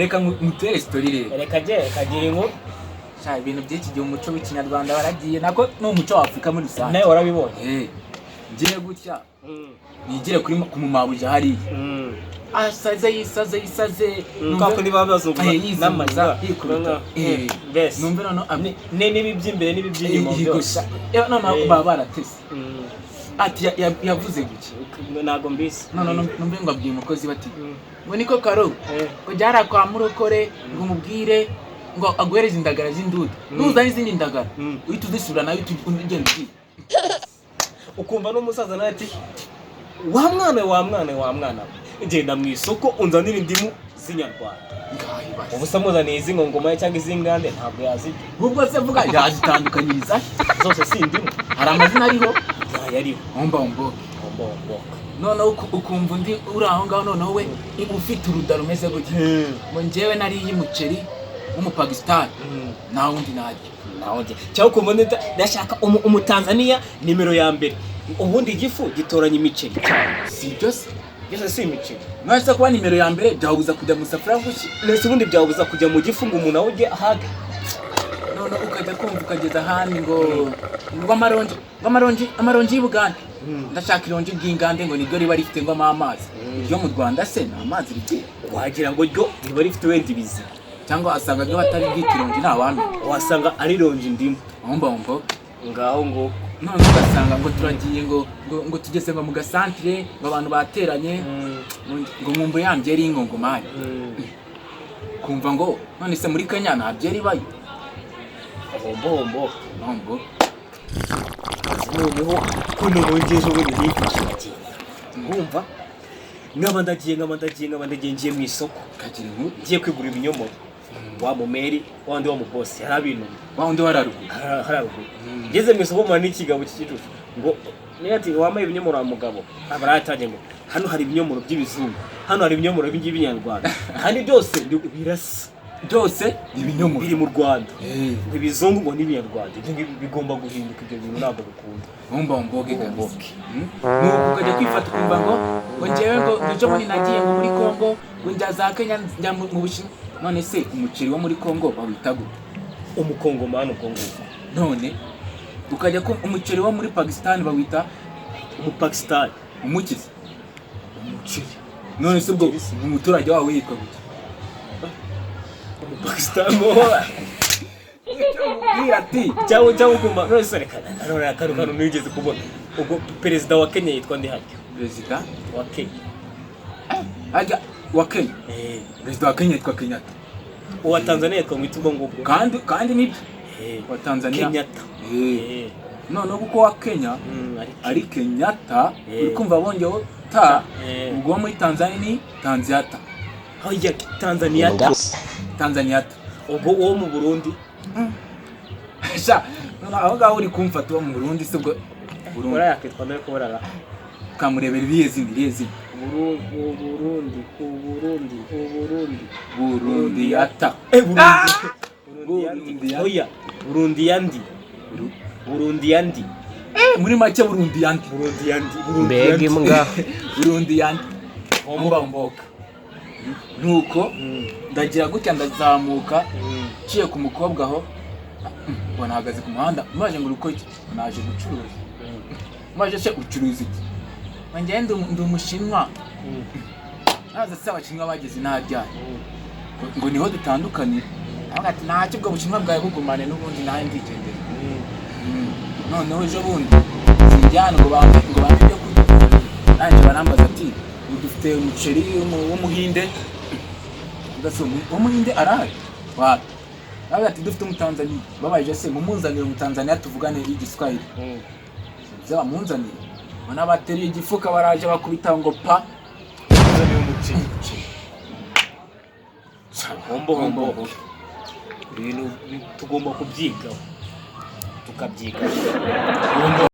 reka mutere story rero. Reka je kagira inkuru. Sha ibintu by'iki gihe umuco w'ikinyarwanda baragiye nako no umuco wa Afrika muri rusange. Nawe warabibonye. Ngiye gutya. Nigire kuri kumumabuje hari. Yisaze. Nuko niba bazo n'amaza yikurura. Bes. Numve none n'ibiby'imbere n'ibiby'inyuma byose. None baba baratese. Ati yavuze guki. Nago mbisi. Numve ngo abwiye umukozi bati. Ngo niko karo. Ko jara kwa murokore ngo umubwire ngo agwereze indagara z'indudu. Nuzanye izindi ndagara. Uhita uzisubira nayo ugenda ugiye. Ukumva n'umusaza nawe ati wa mwana ngenda mu isoko unzanira indimu z'inyarwanda. Ubusa muzaniye izi ngoma cyangwa izingande ntabwo yazijya. Ubwo se vuga yazitandukanyiriza zose si indimu. Hari amazina ariho yariho ombo. None ukumva undi uri aho ngaho noneho we ufite uruda rumeze gutya. Ngo njyewe nari y'umuceri w'umupakistan naho undi najye. Cyangwa ukumva ndashaka umutanzania nimero ya mbere. Ubundi igifu gitoranya imiceri. Si byose. Byose si imiceri. Mwashaka kuba nimero ya mbere byabuza kujya mu safari gushyi. Nese ubundi byabuza kujya mu gifu ngo umuntu awujye ahage. None ukajya kumva ukageza ahandi ngo amaronji y'Ubugande. Ndashaka ironji ry'Ingande ngo niryo riba rifite ngo amazi. Iryo mu Rwanda se na amazi riti. Wagira ngo ryo riba rifite wenda ibizi. Cyangwa asanga ryo batari bwitironji ntabami. Wasanga ari ronji ndimu. Ombo. Ngaho ngo none ugasanga ngo turagiye ngo tugeze ngo mu gasantre ngo abantu bateranye ngo nkumbu yambye ari ingongomani. Kumva ngo none se muri Kenya nta byeri bayo. Ombo. Noneho kuno bongeje ubundi n'iki. Ngumva ngabandagiye ngiye mu isoko. Kagira inkuru ngiye kwigura ibinyomoro. Wa mumeri wandi wa mubosi yarabintu. Wa undi wararugu. Ngeze mu isoko mwana n'ikigabo cy'ikijusho. Ngo niyati wamaye ibinyomoro wa mugabo. Abaratangiye ngo hano hari ibinyomoro by'ibizungu. Hano hari ibinyomoro by'ibinyarwanda. Kandi byose birasa. Byose ibinyomoro biri mu Rwanda. Ibizungu ngo n'ibinyarwanda. Ibyo bigomba guhinduka ibyo bintu ntabwo bikunda. Omboge. Nuko ukajya kwifata kumva ngo njyewe ngo ndijo muri nagiye ngo muri Kongo ngo njya Kenya njya mu Bushinwa. None se umuceri wo muri Kongo bawita gute? Umukongomani ukongo. None ukajya ko umuceri wo muri Pakistan bawita umupakistan. Umukizi. Umuceri. None se ubwo umuturage wawe yitwa gute? Pakistan moha. Ati cyangwa kumba none se reka none akaruka nigeze kubona ubwo perezida wa Kenya yitwa ndi hajya. Perezida wa Kenya. Hajya wa Kenya. Perezida wa Kenya yitwa Kenyatta. Uwa Tanzania yitwa Mwitumo ngubwo. Kandi ni wa Tanzania Kenyatta. None uko wa Kenya ari Kenyatta urikumva bongeho ta ubwo muri Tanzania ni Tanziata. Hajya Tanzania. Ubwo wo mu Burundi. Sha aho ngaho uri kumfata mu Burundi se ubwo Burundi yakitwa no kuborara kamurebera ibiyezi Burundi yata Burundi yandi muri make Burundi yandi mbega imbwa Burundi yandi omboka nuko ndagira gutya ndazamuka ciye ku mukobwa aho bona hagaze ku muhanda maje ngo uko naje gucuruza maje se ucuruza iki ngende umushinwa naza se abashinwa bageze ntajya ngo niho dutandukanye ati ntacyo ubwo bushinwa bwawe bugumane n'ubundi nawe ndigendera noneho ejo bundi sinjyana ngo bambe byo kurya nanjye barambaza ati dufite umuceri w'umuhinde ugasoma umuhinde arahari ati dufite umutanzania babaje se mumuzanire umutanzania tuvugane igiswahili zaba munzanire bana bateriye igifuka baraje bakubita ngo pa uzanire umuceri hombo ibintu tugomba kubyigaho tukabyiga